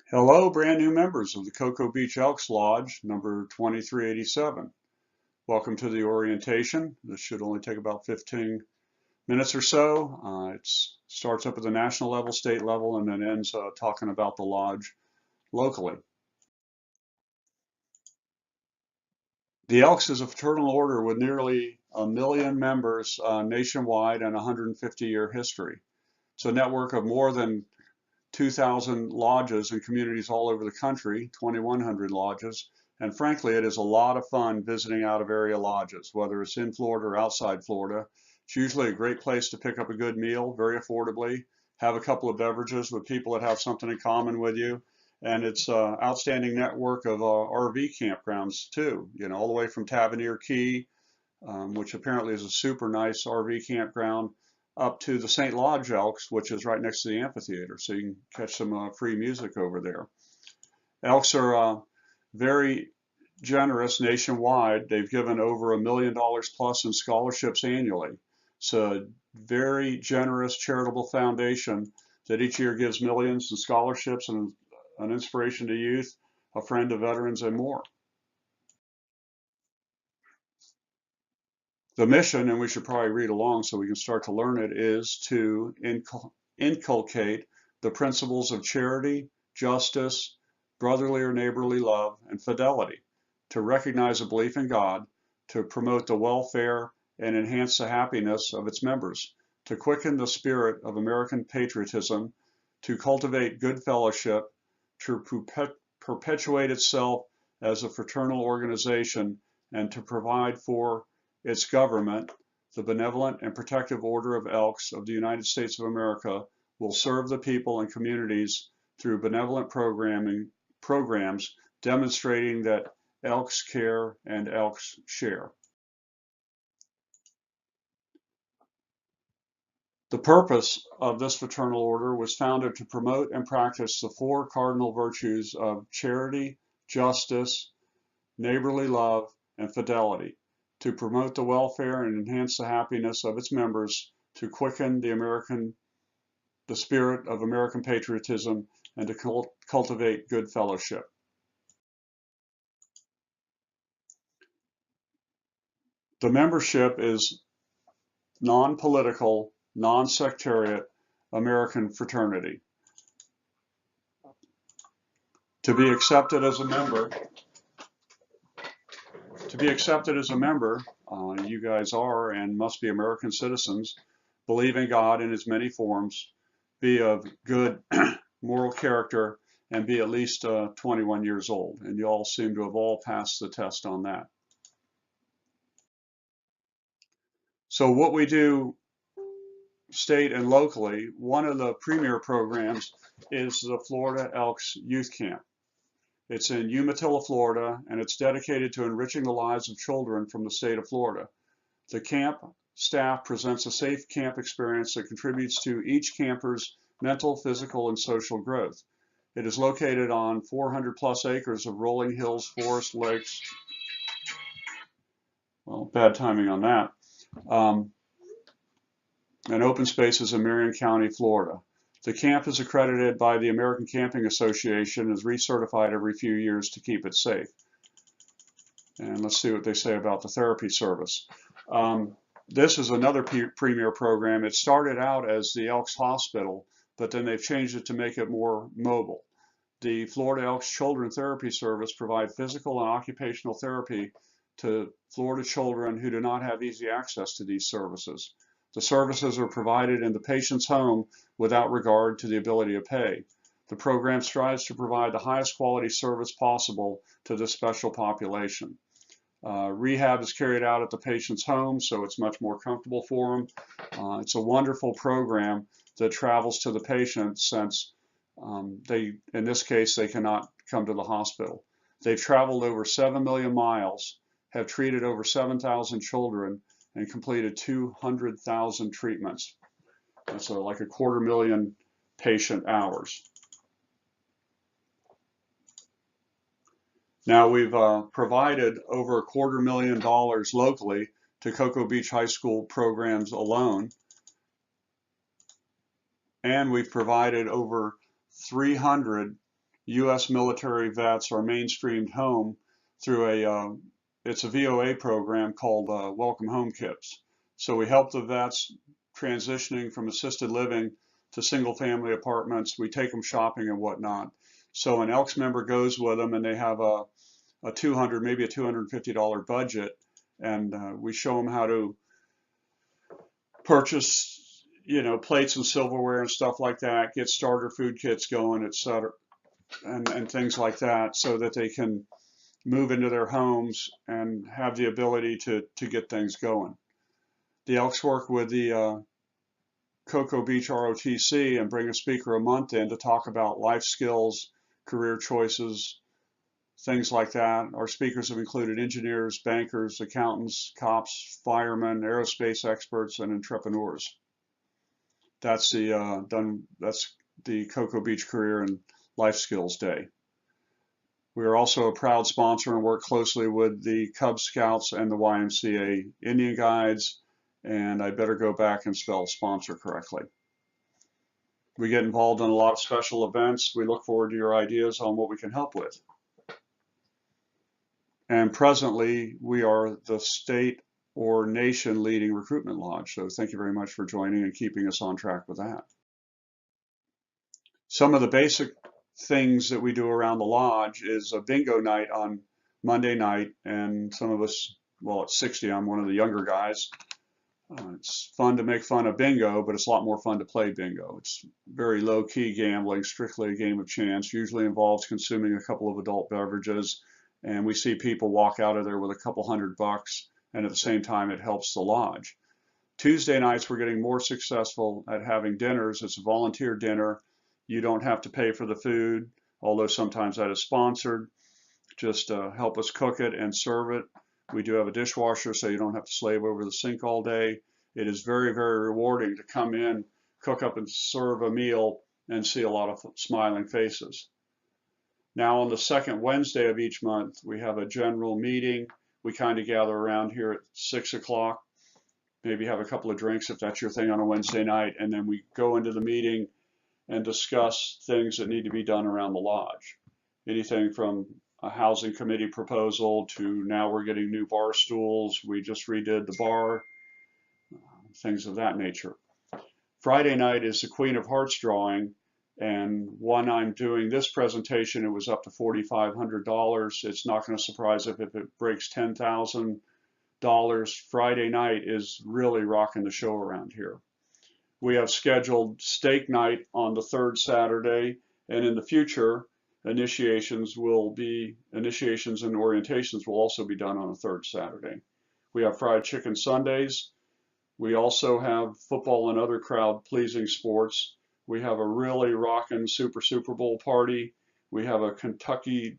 Hello, brand new members of the Cocoa Beach Elks Lodge, number 2387. Welcome to the orientation. This should only take about 15 minutes or so. It starts up at the national level, state level, and then ends talking about the lodge locally. The Elks is a fraternal order with nearly 1 million members nationwide and a 150-year history. It's a network of more than 2,000 lodges in communities all over the country, 2,100 lodges. And frankly, it is a lot of fun visiting out of area lodges, whether it's in Florida or outside Florida. It's usually a great place to pick up a good meal very affordably, have a couple of beverages with people that have something in common with you. And it's an outstanding network of RV campgrounds too, all the way from Tavernier Key, which apparently is a super nice RV campground, up to the St. Lodge Elks, which is right next to the amphitheater, so you can catch some free music over there. Elks are very generous nationwide. They've given over $1 million plus in scholarships annually. It's a very generous charitable foundation that each year gives millions in scholarships and an inspiration to youth, a friend to veterans, and more. The mission, and we should probably read along so we can start to learn it, is to inculcate the principles of charity, justice, brotherly or neighborly love, and fidelity, to recognize a belief in God, to promote the welfare and enhance the happiness of its members, to quicken the spirit of American patriotism, to cultivate good fellowship, to perpetuate itself as a fraternal organization, and to provide for its government. The Benevolent and Protective Order of Elks of the United States of America will serve the people and communities through benevolent programs demonstrating that Elks care and Elks share. The purpose of this fraternal order was founded to promote and practice the four cardinal virtues of charity, justice, neighborly love, and fidelity, to promote the welfare and enhance the happiness of its members, to quicken the spirit of American patriotism, and to cultivate good fellowship. The membership is non-political, non-sectarian American fraternity. To be accepted as a member, you guys are and must be American citizens, believe in God in his many forms, be of good moral character, and be at least 21 years old. And you all seem to have all passed the test on that. So what we do state and locally, one of the premier programs is the Florida Elks Youth Camp. It's in Umatilla, Florida, and it's dedicated to enriching the lives of children from the state of Florida. The camp staff presents a safe camp experience that contributes to each camper's mental, physical, and social growth. It is located on 400 plus acres of rolling hills, forest, lakes. Well, bad timing on that. And open spaces in Marion County, Florida. The camp is accredited by the American Camping Association and is recertified every few years to keep it safe. And let's see what they say about the therapy service. This is another premier program. It started out as the Elks Hospital, but then they've changed it to make it more mobile. The Florida Elks Children Therapy Service provide physical and occupational therapy to Florida children who do not have easy access to these services. The services are provided in the patient's home without regard to the ability to pay. The program strives to provide the highest quality service possible to this special population. Rehab is carried out at the patient's home, so it's much more comfortable for them. It's a wonderful program that travels to the patient since in this case, they cannot come to the hospital. They've traveled over 7 million miles, have treated over 7,000 children, and completed 200,000 treatments. That's like 250,000 patient hours. Now we've provided over $250,000 locally to Cocoa Beach High School programs alone. And we've provided over 300 U.S. military vets are mainstreamed home through it's a VOA program called Welcome Home Kits. So we help the vets transitioning from assisted living to single family apartments. We take them shopping and whatnot. So an Elks member goes with them and they have a $200, maybe a $250 budget, and we show them how to purchase, plates and silverware and stuff like that, get starter food kits going, etc., and things like that, so that they can move into their homes and have the ability to get things going. The Elks work with the Cocoa Beach ROTC and bring a speaker a month in to talk about life skills, career choices, things like that. Our speakers have included engineers, bankers, accountants, cops, firemen, aerospace experts, and entrepreneurs. That's the Cocoa Beach Career and Life Skills Day. We are also a proud sponsor and work closely with the Cub Scouts and the YMCA Indian Guides, and I better go back and spell sponsor correctly. We get involved in a lot of special events. We look forward to your ideas on what we can help with. And presently, we are the state or nation leading recruitment lodge. So thank you very much for joining and keeping us on track with that. Some of the basic things that we do around the lodge is a bingo night on Monday night. And some of us, well, at 60, I'm one of the younger guys. It's fun to make fun of bingo, but it's a lot more fun to play bingo. It's very low-key gambling, strictly a game of chance, usually involves consuming a couple of adult beverages, and we see people walk out of there with a couple $100, and at the same time it helps the lodge. Tuesday nights we're getting more successful at having dinners. It's a volunteer dinner. You don't have to pay for the food, although sometimes that is sponsored. Just help us cook it and serve it. We do have a dishwasher, so you don't have to slave over the sink all day. It is very, very rewarding to come in, cook up and serve a meal, and see a lot of smiling faces. Now on the second Wednesday of each month, we have a general meeting. We kind of gather around here at 6 o'clock, maybe have a couple of drinks if that's your thing on a Wednesday night, and then we go into the meeting and discuss things that need to be done around the lodge. Anything from a housing committee proposal to now we're getting new bar stools. We just redid the bar, things of that nature. Friday night is the Queen of Hearts drawing, and when I'm doing this presentation, it was up to $4,500. It's not going to surprise if it breaks $10,000. Friday night is really rocking the show around here. We have scheduled steak night on the third Saturday, and in the future, initiations and orientations will also be done on a third Saturday. We have fried chicken Sundays. We also have football and other crowd-pleasing sports. We have a really rockin' Super Bowl party. We have a Kentucky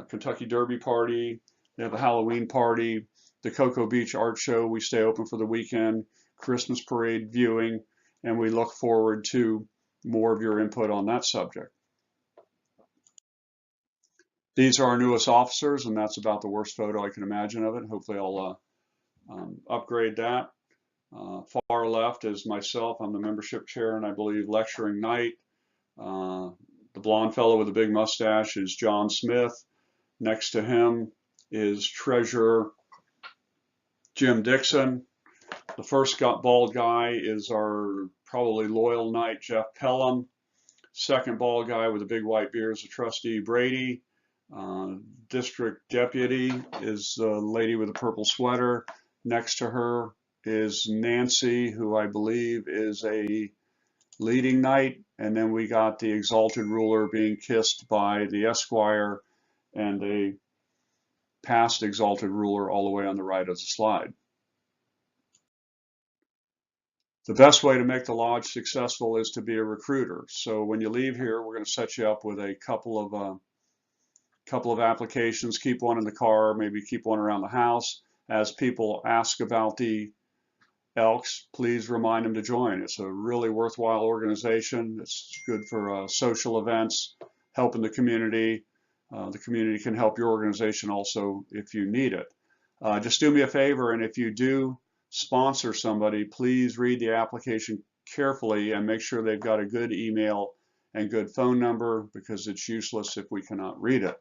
Kentucky Derby party. We have a Halloween party. The Cocoa Beach Art Show. We stay open for the weekend. Christmas parade viewing, and we look forward to more of your input on that subject. These are our newest officers, and that's about the worst photo I can imagine of it. Hopefully I'll upgrade that. Far left is myself. I'm the membership chair, and I believe lecturing night. The blonde fellow with the big mustache is John Smith. Next to him is Treasurer Jim Dixon. The first bald guy is our probably loyal knight, Jeff Pelham. Second bald guy with a big white beard is a trustee, Brady. District deputy is the lady with the purple sweater. Next to her is Nancy, who I believe is a leading knight. And then we got the exalted ruler being kissed by the esquire and a past exalted ruler all the way on the right of the slide. The best way to make the lodge successful is to be a recruiter. So when you leave here, we're going to set you up with a couple of applications. Keep one in the car, maybe keep one around the house. As people ask about the Elks, please remind them to join. It's a really worthwhile organization. It's good for social events, helping the community. The community can help your organization also if you need it. Just do me a favor, and if you do sponsor somebody, please read the application carefully and make sure they've got a good email and good phone number, because it's useless if we cannot read it.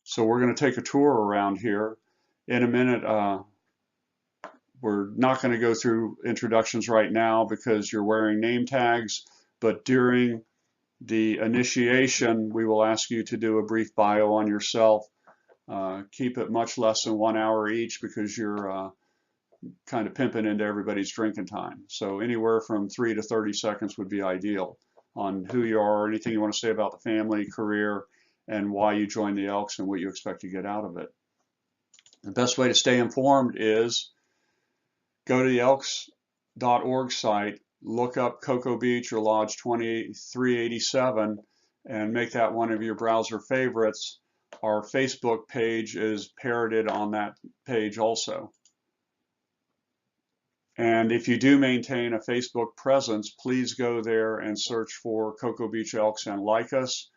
So we're going to take a tour around here. In a minute, we're not going to go through introductions right now because you're wearing name tags, but during the initiation, we will ask you to do a brief bio on yourself. Keep it much less than 1 hour each, because you're kind of pimping into everybody's drinking time. So anywhere from 3 to 30 seconds would be ideal on who you are, anything you want to say about the family, career, and why you joined the Elks and what you expect to get out of it. The best way to stay informed is go to the elks.org site, look up Cocoa Beach or Lodge 2387, and make that one of your browser favorites. Our Facebook page is parroted on that page also. And if you do maintain a Facebook presence, please go there and search for Cocoa Beach Elks and like us.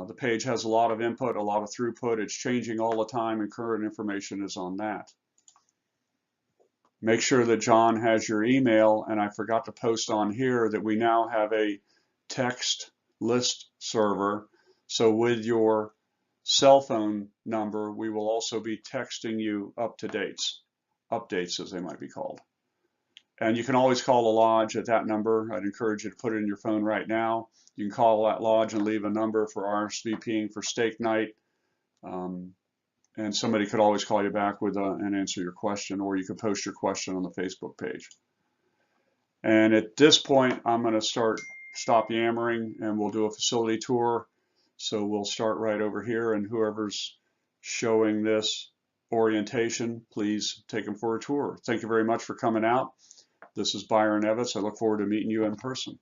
The page has a lot of input, a lot of throughput. It's changing all the time, and current information is on that. Make sure that John has your email, and I forgot to post on here that we now have a text list server. So with your cell phone number, we will also be texting you updates as they might be called. And you can always call the lodge at that number. I'd encourage you to put it in your phone right now. You can call that lodge and leave a number for RSVPing for steak night. And somebody could always call you back with and answer your question, or you could post your question on the Facebook page. And at this point, I'm going to stop yammering, and we'll do a facility tour. So we'll start right over here, and whoever's showing this orientation, please take them for a tour. Thank you very much for coming out. This is Byron Evans. I look forward to meeting you in person.